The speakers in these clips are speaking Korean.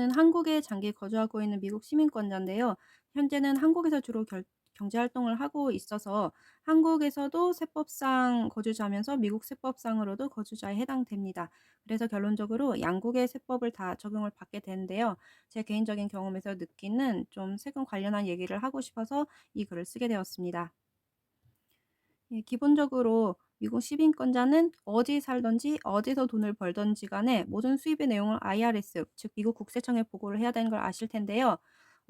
저는 한국에 장기 거주하고 있는 미국 시민권자인데요. 현재는 한국에서 주로 경제 활동을 하고 있어서 한국에서도 세법상 거주자면서 미국 세법상으로도 거주자에 해당됩니다. 그래서 결론적으로 양국의 세법을 다 적용을 받게 되는데요. 제 개인적인 경험에서 느끼는 좀 세금 관련한 얘기를 하고 싶어서 이 글을 쓰게 되었습니다. 예, 기본적으로 미국 시민권자는 어디 살든지 어디서 돈을 벌든지 간에 모든 수입의 내용을 IRS, 즉 미국 국세청에 보고를 해야 되는 걸 아실 텐데요.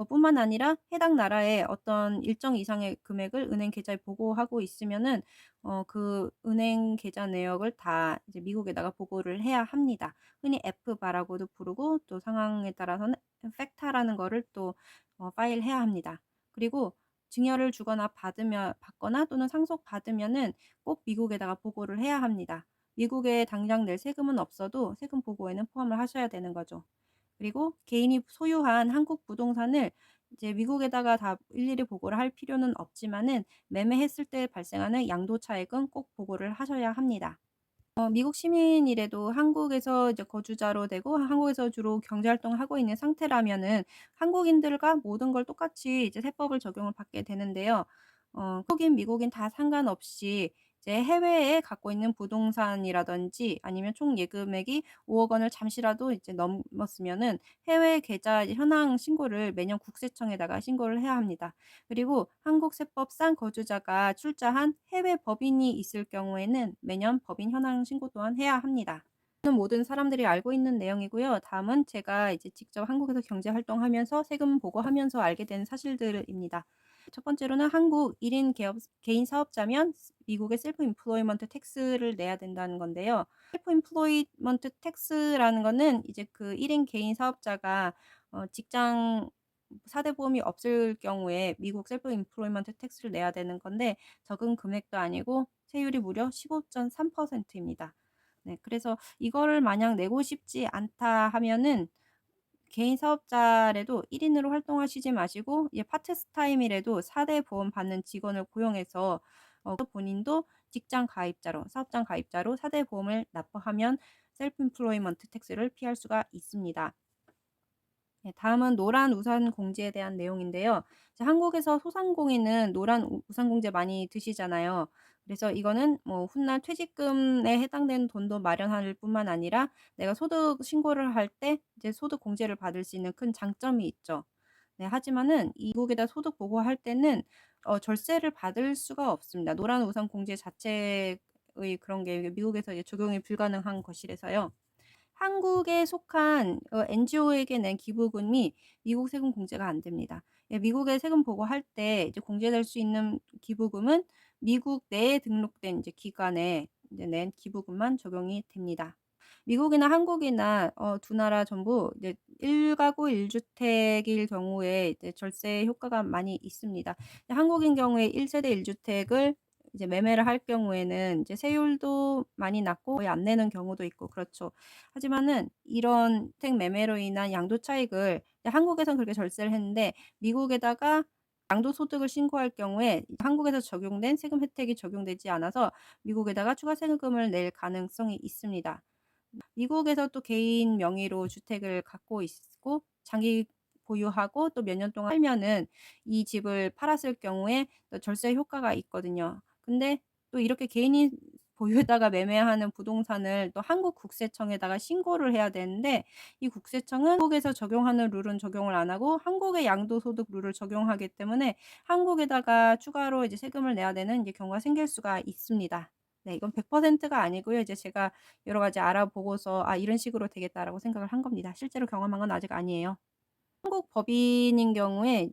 뿐만 아니라 해당 나라의 어떤 일정 이상의 금액을 은행 계좌에 보고하고 있으면은 그 은행 계좌 내역을 다 이제 미국에다가 보고를 해야 합니다. 흔히 FBA라고도 부르고 또 상황에 따라서는 FATCA라는 거를 또 파일해야 합니다. 그리고 증여를 주거나 받거나 또는 상속받으면은 꼭 미국에다가 보고를 해야 합니다. 미국에 당장 낼 세금은 없어도 세금 보고에는 포함을 하셔야 되는 거죠. 그리고 개인이 소유한 한국 부동산을 이제 미국에다가 다 일일이 보고를 할 필요는 없지만은 매매했을 때 발생하는 양도 차익은 꼭 보고를 하셔야 합니다. 미국 시민이라도 한국에서 이제 거주자로 되고 한국에서 주로 경제 활동을 하고 있는 상태라면은 한국인들과 모든 걸 똑같이 이제 세법을 적용을 받게 되는데요. 한국인, 미국인 다 상관없이 이제 해외에 갖고 있는 부동산이라든지 아니면 총 예금액이 5억 원을 잠시라도 이제 넘었으면은 해외 계좌 현황 신고를 매년 국세청에다가 신고를 해야 합니다. 그리고 한국 세법상 거주자가 출자한 해외 법인이 있을 경우에는 매년 법인 현황 신고 또한 해야 합니다. 이는 모든 사람들이 알고 있는 내용이고요. 다음은 제가 이제 직접 한국에서 경제 활동하면서 세금 보고하면서 알게 된 사실들입니다. 첫 번째로는 한국 1인 개인 사업자면 미국의 셀프 임플로이먼트 텍스를 내야 된다는 건데요. 셀프 임플로이먼트 텍스라는 거는 이제 그 1인 개인 사업자가 직장 4대 보험이 없을 경우에 미국 셀프 임플로이먼트 텍스를 내야 되는 건데 적은 금액도 아니고 세율이 무려 15.3%입니다. 네, 그래서 이거를 만약 내고 싶지 않다 하면은 개인 사업자라도 1인으로 활동하시지 마시고 파트타임이라도 4대 보험 받는 직원을 고용해서 본인도 직장 가입자로 사업장 가입자로 4대 보험을 납부하면 셀프 임플로이먼트 텍스를 피할 수가 있습니다. 네, 다음은 노란 우산 공제에 대한 내용인데요. 이제 한국에서 소상공인은 노란 우산 공제 많이 드시잖아요. 그래서 이거는 뭐 훗날 퇴직금에 해당되는 돈도 마련할 뿐만 아니라 내가 소득 신고를 할 때 이제 소득 공제를 받을 수 있는 큰 장점이 있죠. 네, 하지만은 이국에다 소득 보고할 때는 절세를 받을 수가 없습니다. 노란 우산 공제 자체의 그런 게 미국에서 이제 적용이 불가능한 것이라서요. 한국에 속한 NGO에게 낸 기부금이 미국 세금 공제가 안 됩니다. 예, 미국에 세금 보고할 때 이제 공제될 수 있는 기부금은 미국 내에 등록된 이제 기관에 이제 낸 기부금만 적용이 됩니다. 미국이나 한국이나 두 나라 전부 이제 1가구 1주택일 경우에 이제 절세 효과가 많이 있습니다. 한국인 경우에 1세대 1주택을 이제 매매를 할 경우에는 이제 세율도 많이 낮고 거의 안 내는 경우도 있고 그렇죠. 하지만은 이런 주택 매매로 인한 양도 차익을 한국에선 그렇게 절세를 했는데 미국에다가 양도소득을 신고할 경우에 한국에서 적용된 세금 혜택이 적용되지 않아서 미국에다가 추가 세금을 낼 가능성이 있습니다. 미국에서 또 개인 명의로 주택을 갖고 있고 장기 보유하고 또 몇 년 동안 살면은 이 집을 팔았을 경우에 또 절세 효과가 있거든요. 근데 또 이렇게 개인이 보유에다가 매매하는 부동산을 또 한국 국세청에다가 신고를 해야 되는데 이 국세청은 한국에서 적용하는 룰은 적용을 안 하고 한국의 양도소득 룰을 적용하기 때문에 한국에다가 추가로 이제 세금을 내야 되는 이제 경우가 생길 수가 있습니다. 네, 이건 100%가 아니고요. 이제 제가 여러 가지 알아보고서 '아 이런 식으로 되겠다.'라고 생각을 한 겁니다. 실제로 경험한 건 아직 아니에요. 한국 법인인 경우에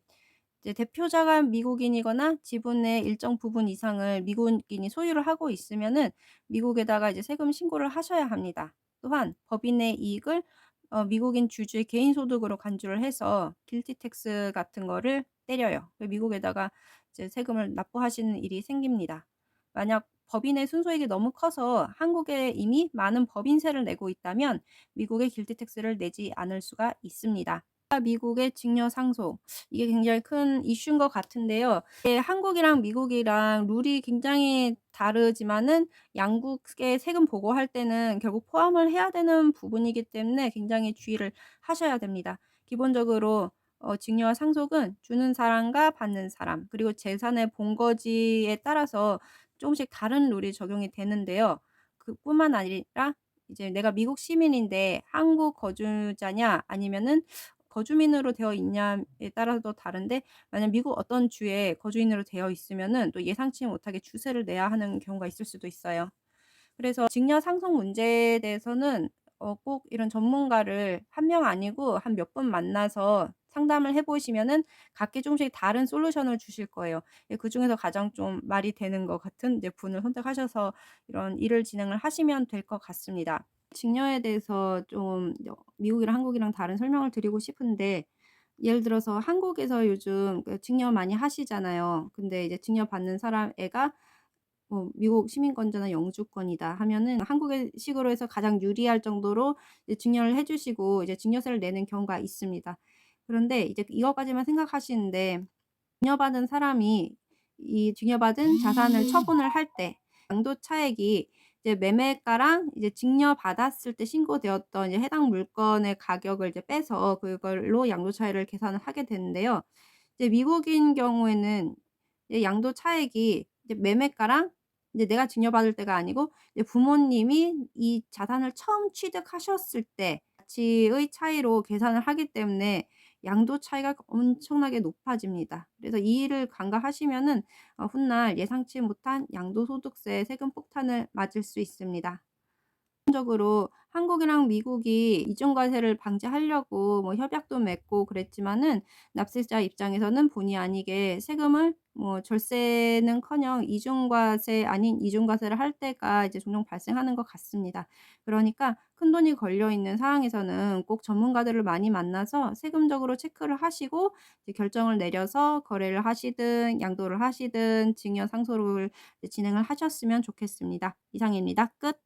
이제 대표자가 미국인이거나 지분의 일정 부분 이상을 미국인이 소유를 하고 있으면은 미국에다가 이제 세금 신고를 하셔야 합니다. 또한 법인의 이익을 미국인 주주의 개인 소득으로 간주를 해서 길티 텍스 같은 거를 때려요. 미국에다가 이제 세금을 납부하시는 일이 생깁니다. 만약 법인의 순소익이 너무 커서 한국에 이미 많은 법인세를 내고 있다면 미국의 길티 텍스를 내지 않을 수가 있습니다. 미국의 직녀 상속. 이게 굉장히 큰 이슈인 것 같은데요. 이게 한국이랑 미국이랑 룰이 굉장히 다르지만은 양국의 세금 보고할 때는 결국 포함을 해야 되는 부분이기 때문에 굉장히 주의를 하셔야 됩니다. 기본적으로 직녀와 상속은 주는 사람과 받는 사람 그리고 재산의 본거지에 따라서 조금씩 다른 룰이 적용이 되는데요. 그뿐만 아니라 이제 내가 미국 시민인데 한국 거주자냐 아니면은 거주민으로 되어 있냐에 따라서 다른데, 만약 미국 어떤 주에 거주인으로 되어 있으면은 또 예상치 못하게 주세를 내야 하는 경우가 있을 수도 있어요. 그래서 직녀 상속 문제에 대해서는 꼭 이런 전문가를 한 명 아니고 한 몇 분 만나서 상담을 해 보시면은 각기 조금씩 다른 솔루션을 주실 거예요. 예, 그중에서 가장 좀 말이 되는 것 같은 이제 분을 선택하셔서 이런 일을 진행을 하시면 될 것 같습니다. 직녀에 대해서 좀 미국이랑 한국이랑 다른 설명을 드리고 싶은데, 예를 들어서 한국에서 요즘 직녀 많이 하시잖아요. 근데 이제 직녀 받는 사람 애가 미국 시민권자나 영주권이다 하면은 한국의 식으로 해서 가장 유리할 정도로 이제 증여를 해 주시고 이제 증여세를 내는 경우가 있습니다. 그런데 이제 이것까지만 생각하시는데, 증여받은 사람이 이 증여받은 자산을 처분을 할 때 양도 차액이 이제 매매가랑 이제 증여받았을 때 신고되었던 이제 해당 물건의 가격을 이제 빼서 그걸로 양도 차익을 계산을 하게 되는데요. 이제 미국인 경우에는 이제 양도 차익이 이제 매매가랑 이제 내가 증여받을 때가 아니고 이제 부모님이 이 자산을 처음 취득하셨을 때 가치의 차이로 계산을 하기 때문에 양도 차이가 엄청나게 높아집니다. 그래서 이 일을 간과하시면은 훗날 예상치 못한 양도소득세 세금 폭탄을 맞을 수 있습니다. 적으로 한국이랑 미국이 이중 과세를 방지하려고 협약도 맺고 그랬지만은, 납세자 입장에서는 본의 아니게 세금을 절세는커녕 이중 과세 아닌 이중 과세를 할 때가 이제 종종 발생하는 것 같습니다. 그러니까 큰돈이 걸려 있는 상황에서는 꼭 전문가들을 많이 만나서 세금적으로 체크를 하시고 이제 결정을 내려서 거래를 하시든 양도를 하시든 증여 상소를 이제 진행을 하셨으면 좋겠습니다. 이상입니다. 끝.